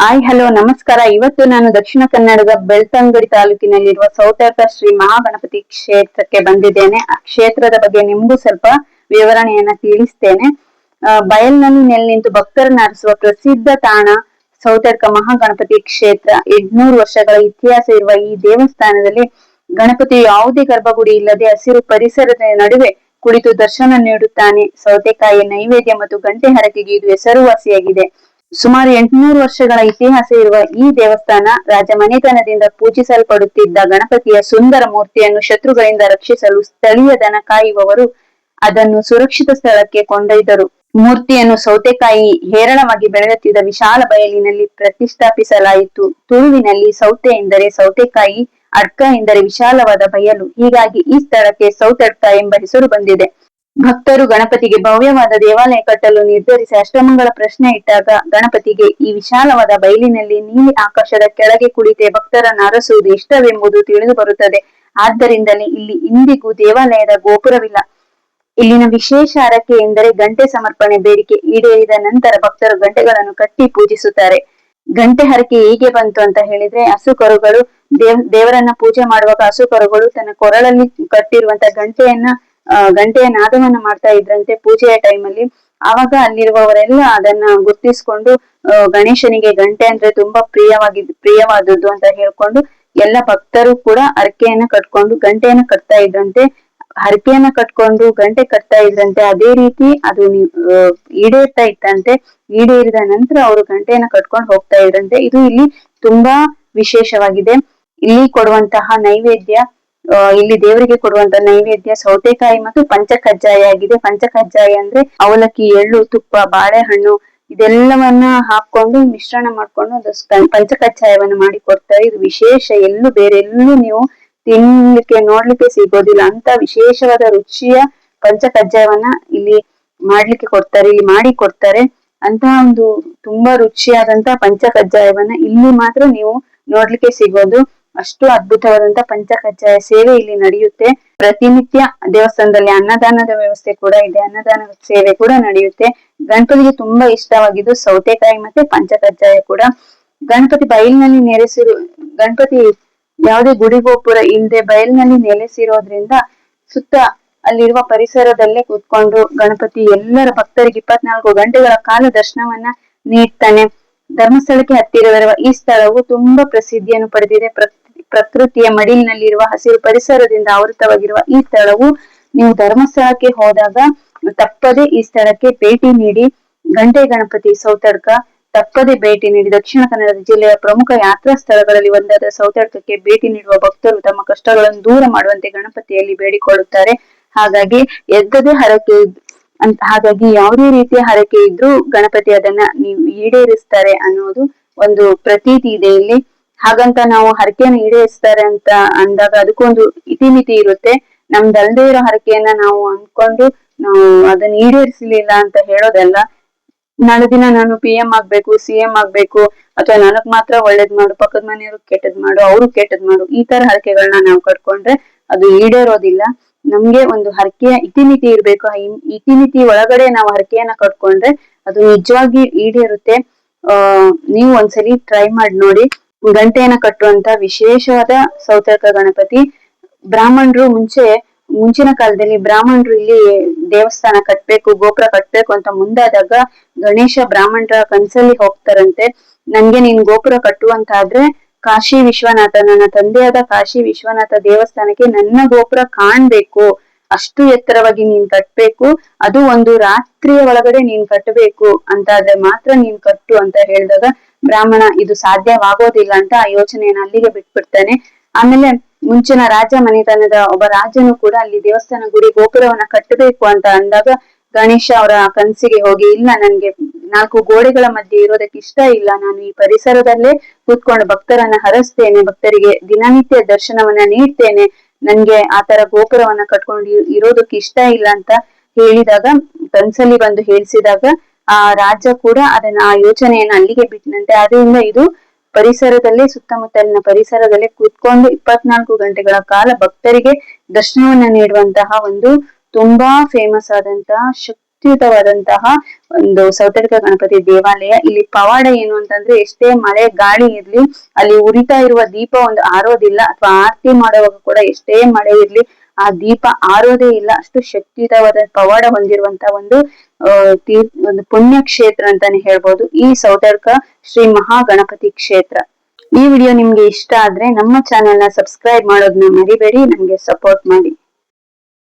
Hi hello ನಮಸ್ಕಾರ. ಇವತ್ತು ನಾನು ದಕ್ಷಿಣ ಕನ್ನಡದ ಬೆಳ್ತಂಗಡಿ ತಾಲೂಕಿನಲ್ಲಿರುವ ಸೌತಡ್ಕ ಶ್ರೀ ಮಹಾಗಣಪತಿ ಕ್ಷೇತ್ರಕ್ಕೆ ಬಂದಿದ್ದೇನೆ. ಆ ಕ್ಷೇತ್ರದ ಬಗ್ಗೆ ನಿಮ್ಗೂ ಸ್ವಲ್ಪ ವಿವರಣೆಯನ್ನ ತಿಳಿಸ್ತೇನೆ. ಬಯಲ್ನಲ್ಲಿ ನೆಲೆ ನಿಂತು ಭಕ್ತರನ್ನ ಹರಿಸುವ ಪ್ರಸಿದ್ಧ ತಾಣ ಸೌತಡ್ಕ ಮಹಾಗಣಪತಿ ಕ್ಷೇತ್ರ. 800 ವರ್ಷಗಳ ಇತಿಹಾಸ ಇರುವ ಈ ದೇವಸ್ಥಾನದಲ್ಲಿ ಗಣಪತಿ ಯಾವುದೇ ಗರ್ಭಗುಡಿ ಇಲ್ಲದೆ ಹಸಿರು ಪರಿಸರದ ನಡುವೆ ಕುಳಿತು ದರ್ಶನ ನೀಡುತ್ತಾನೆ. ಸೌತೆಕಾಯಿ ನೈವೇದ್ಯ ಮತ್ತು ಗಂಟೆ ಹರಕೆಗೆ ಇದು ಹೆಸರುವಾಸಿಯಾಗಿದೆ. ಸುಮಾರು 800 ವರ್ಷಗಳ ಇತಿಹಾಸ ಇರುವ ಈ ದೇವಸ್ಥಾನ ರಾಜ ಮನೆತನದಿಂದ ಪೂಜಿಸಲ್ಪಡುತ್ತಿದ್ದ ಗಣಪತಿಯ ಸುಂದರ ಮೂರ್ತಿಯನ್ನು ಶತ್ರುಗಳಿಂದ ರಕ್ಷಿಸಲು ಸ್ಥಳೀಯ ದನ ಕಾಯುವವರು ಅದನ್ನು ಸುರಕ್ಷಿತ ಸ್ಥಳಕ್ಕೆ ಕೊಂಡೊಯ್ದರು. ಮೂರ್ತಿಯನ್ನು ಸೌತೆಕಾಯಿ ಹೇರಳವಾಗಿ ಬೆಳೆಯುತ್ತಿದ್ದ ವಿಶಾಲ ಬಯಲಿನಲ್ಲಿ ಪ್ರತಿಷ್ಠಾಪಿಸಲಾಯಿತು. ತುಳುವಿನಲ್ಲಿ ಸೌತೆ ಎಂದರೆ ಸೌತೆಕಾಯಿ, ಅಡ್ಕ ಎಂದರೆ ವಿಶಾಲವಾದ ಬಯಲು. ಹೀಗಾಗಿ ಈ ಸ್ಥಳಕ್ಕೆ ಸೌತಡ್ಕ ಎಂಬ ಹೆಸರು ಬಂದಿದೆ. ಭಕ್ತರು ಗಣಪತಿಗೆ ಭವ್ಯವಾದ ದೇವಾಲಯ ಕಟ್ಟಲು ನಿರ್ಧರಿಸಿ ಅಷ್ಟಮಂಗಲ ಪ್ರಶ್ನೆ ಇಟ್ಟಾಗ ಗಣಪತಿಗೆ ಈ ವಿಶಾಲವಾದ ಬಯಲಿನಲ್ಲಿ ನೀಲಿ ಆಕಾಶದ ಕೆಳಗೆ ಕುಳಿತೆ ಭಕ್ತರನ್ನು ಅರಸುವುದು ಇಷ್ಟವೆಂಬುದು ತಿಳಿದು ಬರುತ್ತದೆ. ಆದ್ದರಿಂದಲೇ ಇಲ್ಲಿ ಇಂದಿಗೂ ದೇವಾಲಯದ ಗೋಪುರವಿಲ್ಲ. ಇಲ್ಲಿನ ವಿಶೇಷ ಹರಕೆ ಎಂದರೆ ಗಂಟೆ ಸಮರ್ಪಣೆ. ಬೇಡಿಕೆ ಈಡೇರಿದ ನಂತರ ಭಕ್ತರು ಗಂಟೆಗಳನ್ನು ಕಟ್ಟಿ ಪೂಜಿಸುತ್ತಾರೆ. ಗಂಟೆ ಹರಕೆ ಹೇಗೆ ಬಂತು ಅಂತ ಹೇಳಿದ್ರೆ, ಹಸುಕರುಗಳು ದೇವರನ್ನ ಪೂಜೆ ಮಾಡುವಾಗ ಹಸುಕರುಗಳು ತನ್ನ ಕೊರಳಲ್ಲಿ ಕಟ್ಟಿರುವಂತ ಗಂಟೆಯ ನಾದವನ್ನ ಮಾಡ್ತಾ ಇದ್ರಂತೆ ಪೂಜೆಯ ಟೈಮಲ್ಲಿ. ಆವಾಗ ಅಲ್ಲಿರುವವರೆಲ್ಲ ಅದನ್ನ ಗುರ್ತಿಸ್ಕೊಂಡು ಗಣೇಶನಿಗೆ ಗಂಟೆ ಅಂದ್ರೆ ತುಂಬಾ ಪ್ರಿಯವಾದದ್ದು ಅಂತ ಹೇಳ್ಕೊಂಡು ಎಲ್ಲ ಭಕ್ತರು ಕೂಡ ಹರಕೆಯನ್ನ ಕಟ್ಕೊಂಡು ಗಂಟೆಯನ್ನ ಕಟ್ತಾ ಇದ್ರಂತೆ. ಹರಕೆಯನ್ನ ಕಟ್ಕೊಂಡು ಗಂಟೆ ಕಟ್ತಾ ಇದ್ರಂತೆ. ಅದೇ ರೀತಿ ಅದು ಈಡೇರ್ತಾ ಇತ್ತಂತೆ. ಈಡೇರಿದ ನಂತರ ಅವರು ಗಂಟೆಯನ್ನ ಕಟ್ಕೊಂಡು ಹೋಗ್ತಾ ಇದ್ರಂತೆ. ಇದು ಇಲ್ಲಿ ತುಂಬಾ ವಿಶೇಷವಾಗಿದೆ. ಇಲ್ಲಿ ಕೊಡುವಂತಹ ನೈವೇದ್ಯ, ಇಲ್ಲಿ ದೇವರಿಗೆ ಕೊಡುವಂತ ನೈವೇದ್ಯ ಸೌತೆಕಾಯಿ ಮತ್ತು ಪಂಚಕಜ್ಜಾಯ ಆಗಿದೆ. ಪಂಚಕಜ್ಜಾಯ ಅಂದ್ರೆ ಅವಲಕ್ಕಿ, ಎಳ್ಳು, ತುಪ್ಪ, ಬಾಳೆಹಣ್ಣು ಇದೆಲ್ಲವನ್ನ ಹಾಕೊಂಡು ಮಿಶ್ರಣ ಮಾಡ್ಕೊಂಡು ಒಂದು ಪಂಚಕಜ್ಜಾಯವನ್ನ ಮಾಡಿ ಕೊಡ್ತಾರೆ. ಇದು ವಿಶೇಷ. ಬೇರೆ ಎಲ್ಲೂ ನೀವು ತಿನ್ಲಿಕ್ಕೆ ನೋಡ್ಲಿಕ್ಕೆ ಸಿಗೋದಿಲ್ಲ ಅಂತ ವಿಶೇಷವಾದ ರುಚಿಯ ಪಂಚಕಜ್ಜಾಯವನ್ನ ಇಲ್ಲಿ ಮಾಡಿ ಕೊಡ್ತಾರೆ ಅಂತ ಒಂದು ತುಂಬಾ ರುಚಿಯಾದಂತ ಪಂಚಕಜ್ಜಾಯವನ್ನ ಇಲ್ಲಿ ಮಾತ್ರ ನೀವು ನೋಡ್ಲಿಕ್ಕೆ ಸಿಗೋದು. ಅಷ್ಟು ಅದ್ಭುತವಾದಂತ ಪಂಚಕಜ್ಜಾಯ ಸೇವೆ ಇಲ್ಲಿ ನಡೆಯುತ್ತೆ. ಪ್ರತಿನಿತ್ಯ ದೇವಸ್ಥಾನದಲ್ಲಿ ಅನ್ನದಾನದ ವ್ಯವಸ್ಥೆ ಕೂಡ ಇದೆ. ಅನ್ನದಾನ ಸೇವೆ ಕೂಡ ನಡೆಯುತ್ತೆ. ಗಣಪತಿಗೆ ತುಂಬಾ ಇಷ್ಟವಾಗಿದ್ದು ಸೌತೆಕಾಯಿ ಮತ್ತೆ ಪಂಚಕಜ್ಜಾಯ ಕೂಡ. ಗಣಪತಿ ಯಾವುದೇ ಗುಡಿ ಗೋಪುರ ಇಲ್ಲದೆ ಬಯಲಿನಲ್ಲಿ ನೆಲೆಸಿರೋದ್ರಿಂದ ಸುತ್ತ ಅಲ್ಲಿರುವ ಪರಿಸರದಲ್ಲೇ ಕೂತ್ಕೊಂಡು ಗಣಪತಿ ಎಲ್ಲರ ಭಕ್ತರಿಗೆ 24 ಗಂಟೆಗಳ ಕಾಲ ದರ್ಶನವನ್ನ ನೀಡ್ತಾನೆ. ಧರ್ಮಸ್ಥಳಕ್ಕೆ ಹತ್ತಿರವಿರುವ ಈ ಸ್ಥಳವು ತುಂಬಾ ಪ್ರಸಿದ್ಧಿಯನ್ನು ಪಡೆದಿದೆ. ಪ್ರಕೃತಿಯ ಮಡಿಲಿನಲ್ಲಿರುವ ಹಸಿರು ಪರಿಸರದಿಂದ ಆವೃತವಾಗಿರುವ ಈ ಸ್ಥಳವು ನೀವು ಧರ್ಮಸ್ಥಳಕ್ಕೆ ಹೋದಾಗ ತಪ್ಪದೆ ಈ ಸ್ಥಳಕ್ಕೆ ಭೇಟಿ ನೀಡಿ. ಗಂಟೆ ಗಣಪತಿ ಸೌತಡ್ಕ ತಪ್ಪದೆ ಭೇಟಿ ನೀಡಿ. ದಕ್ಷಿಣ ಕನ್ನಡ ಜಿಲ್ಲೆಯ ಪ್ರಮುಖ ಯಾತ್ರಾ ಸ್ಥಳಗಳಲ್ಲಿ ಒಂದಾದ ಸೌತಡ್ಕಕ್ಕೆ ಭೇಟಿ ನೀಡುವ ಭಕ್ತರು ತಮ್ಮ ಕಷ್ಟಗಳನ್ನು ದೂರ ಮಾಡುವಂತೆ ಗಣಪತಿಯಲ್ಲಿ ಬೇಡಿಕೊಳ್ಳುತ್ತಾರೆ. ಹಾಗಾಗಿ ಯಾವುದೇ ರೀತಿಯ ಹರಕೆ ಇದ್ರೂ ಗಣಪತಿ ಅದನ್ನ ನೀವು ಈಡೇರಿಸ್ತಾರೆ ಅನ್ನೋದು ಒಂದು ಪ್ರತೀತಿ ಇದೆ ಇಲ್ಲಿ. ಹಾಗಂತ ನಾವು ಹರಕೆಯನ್ನು ಈಡೇರಿಸ್ತಾರೆ ಅಂತ ಅಂದಾಗ ಅದಕ್ಕೊಂದು ಇತಿಮಿತಿ ಇರುತ್ತೆ. ನಮ್ದಲ್ದೇ ಇರೋ ಹರಕೆಯನ್ನ ನಾವು ಅನ್ಕೊಂಡು ನಾವು ಅದನ್ನ ಈಡೇರಿಸಲಿಲ್ಲ ಅಂತ ಹೇಳೋದಲ್ಲ. ನಾಳೆ ದಿನ ನಾನು PM ಆಗ್ಬೇಕು, CM ಆಗ್ಬೇಕು, ಅಥವಾ ನನಗ್ ಮಾತ್ರ ಒಳ್ಳೇದ್ ಮಾಡು, ಪಕ್ಕದ ಮನೆಯವ್ರು ಕೆಟ್ಟದ್ ಮಾಡು, ಅವ್ರು ಕೆಟ್ಟದ್ ಮಾಡು, ಈ ತರ ಹರಕೆಗಳನ್ನ ನಾವು ಕಟ್ಕೊಂಡ್ರೆ ಅದು ಈಡೇರೋದಿಲ್ಲ. ನಮ್ಗೆ ಒಂದು ಹರಕೆಯ ಇತಿಮಿತಿ ಇರ್ಬೇಕು. ಆ ಇತಿಮಿತಿ ಒಳಗಡೆ ನಾವು ಹರಕೆಯನ್ನ ಕಟ್ಕೊಂಡ್ರೆ ಅದು ನಿಜವಾಗಿ ಈಡೇರುತ್ತೆ. ನೀವು ಒಂದ್ಸಲಿ ಟ್ರೈ ಮಾಡಿ ನೋಡಿ. ಗಂಟೆಯನ್ನ ಕಟ್ಟುವಂತ ವಿಶೇಷವಾದ ಸೌತಡ್ಕ ಗಣಪತಿ. ಬ್ರಾಹ್ಮಣರು ಮುಂಚಿನ ಕಾಲದಲ್ಲಿ ಬ್ರಾಹ್ಮಣರು ಇಲ್ಲಿ ದೇವಸ್ಥಾನ ಕಟ್ಬೇಕು, ಗೋಪುರ ಕಟ್ಬೇಕು ಅಂತ ಮುಂದಾದಾಗ ಗಣೇಶ ಬ್ರಾಹ್ಮಣರ ಕನ್ಸಲ್ಲಿ ಹೋಗ್ತಾರಂತೆ. ನನ್ಗೆ ನೀನ್ ಗೋಪುರ ಕಟ್ಟುವಂತಾದ್ರೆ ಕಾಶಿ ವಿಶ್ವನಾಥ, ನನ್ನ ತಂದೆಯಾದ ಕಾಶಿ ವಿಶ್ವನಾಥ ದೇವಸ್ಥಾನಕ್ಕೆ ನನ್ನ ಗೋಪುರ ಕಾಣ್ಬೇಕು, ಅಷ್ಟು ಎತ್ತರವಾಗಿ ನೀನ್ ಕಟ್ಬೇಕು, ಅದು ಒಂದು ರಾತ್ರಿಯ ಒಳಗಡೆ ನೀನ್ ಕಟ್ಟಬೇಕು ಅಂತಾದ್ರೆ ಮಾತ್ರ ನೀನ್ ಕಟ್ಟು ಅಂತ ಹೇಳಿದಾಗ ಬ್ರಾಹ್ಮಣ ಇದು ಸಾಧ್ಯವಾಗೋದಿಲ್ಲ ಅಂತ ಆ ಯೋಚನೆಯನ್ನ ಅಲ್ಲಿಗೆ ಬಿಟ್ಬಿಡ್ತಾನೆ. ಆಮೇಲೆ ಮುಂಚಿನ ರಾಜ ಮನೆತನದ ಒಬ್ಬ ರಾಜನು ಕೂಡ ಅಲ್ಲಿ ದೇವಸ್ಥಾನ ಗುಡಿ ಗೋಪುರವನ್ನ ಕಟ್ಟಬೇಕು ಅಂತ ಅಂದಾಗ ಗಣೇಶ ಅವರ ಕನಸಿಗೆ ಹೋಗಿ, ಇಲ್ಲ ನನ್ಗೆ 4 ಗೋಡೆಗಳ ಮಧ್ಯೆ ಇರೋದಕ್ಕೆ ಇಷ್ಟ ಇಲ್ಲ, ನಾನು ಈ ಪರಿಸರದಲ್ಲೇ ಕೂತ್ಕೊಂಡು ಭಕ್ತರನ್ನ ಹರಸ್ತೇನೆ, ಭಕ್ತರಿಗೆ ದಿನನಿತ್ಯ ದರ್ಶನವನ್ನ ನೀಡ್ತೇನೆ, ನನ್ಗೆ ಆತರ ಗೋಪುರವನ್ನ ಕಟ್ಕೊಂಡು ಇರೋದಕ್ಕೆ ಇಷ್ಟ ಇಲ್ಲ ಅಂತ ಹೇಳಿದಾಗ, ಕನ್ಸಲ್ಲಿ ಬಂದು ಹೇಳಿಸಿದಾಗ ಆ ರಾಜ ಕೂಡ ಆ ಯೋಚನೆಯನ್ನ ಅಲ್ಲಿಗೆ ಬಿಟ್ಟನಂತೆ. ಆದ್ರಿಂದ ಇದು ಪರಿಸರದಲ್ಲೇ, ಸುತ್ತಮುತ್ತಲಿನ ಪರಿಸರದಲ್ಲೇ ಕೂತ್ಕೊಂಡು 24 ಗಂಟೆಗಳ ಕಾಲ ಭಕ್ತರಿಗೆ ದರ್ಶನವನ್ನ ನೀಡುವಂತಹ ಒಂದು ತುಂಬಾ ಫೇಮಸ್ ಆದಂತಹ ಶಕ್ತಿಯುತವಾದಂತಹ ಒಂದು ಸೌತಡ್ಕ ಗಣಪತಿ ದೇವಾಲಯ. ಇಲ್ಲಿ ಪವಾಡ ಏನು ಅಂತಂದ್ರೆ ಎಷ್ಟೇ ಮಳೆ ಗಾಳಿ ಇರ್ಲಿ ಅಲ್ಲಿ ಉರಿತಾ ಇರುವ ದೀಪ ಒಂದು ಆರೋದಿಲ್ಲ, ಅಥವಾ ಆರತಿ ಮಾಡುವಾಗ ಕೂಡ ಎಷ್ಟೇ ಮಳೆ ಇರ್ಲಿ ಆ ದೀಪ ಆರೋದೇ ಇಲ್ಲ. ಅಷ್ಟು ಶಕ್ತಿಯುತವಾದ ಪವಾಡ ಹೊಂದಿರುವಂತ ಒಂದು ಒಂದು ಪುಣ್ಯ ಕ್ಷೇತ್ರ ಅಂತಾನೆ ಹೇಳ್ಬೋದು ಈ ಸೌತಡ್ಕ ಶ್ರೀ ಮಹಾಗಣಪತಿ ಕ್ಷೇತ್ರ. ಈ ವಿಡಿಯೋ ನಿಮ್ಗೆ ಇಷ್ಟ ಆದ್ರೆ ನಮ್ಮ ಚಾನೆಲ್ ನ ಸಬ್ಸ್ಕ್ರೈಬ್ ಮಾಡೋದನ್ನ ಮರಿಬೇಡಿ, ನಮ್ಗೆ ಸಪೋರ್ಟ್ ಮಾಡಿ.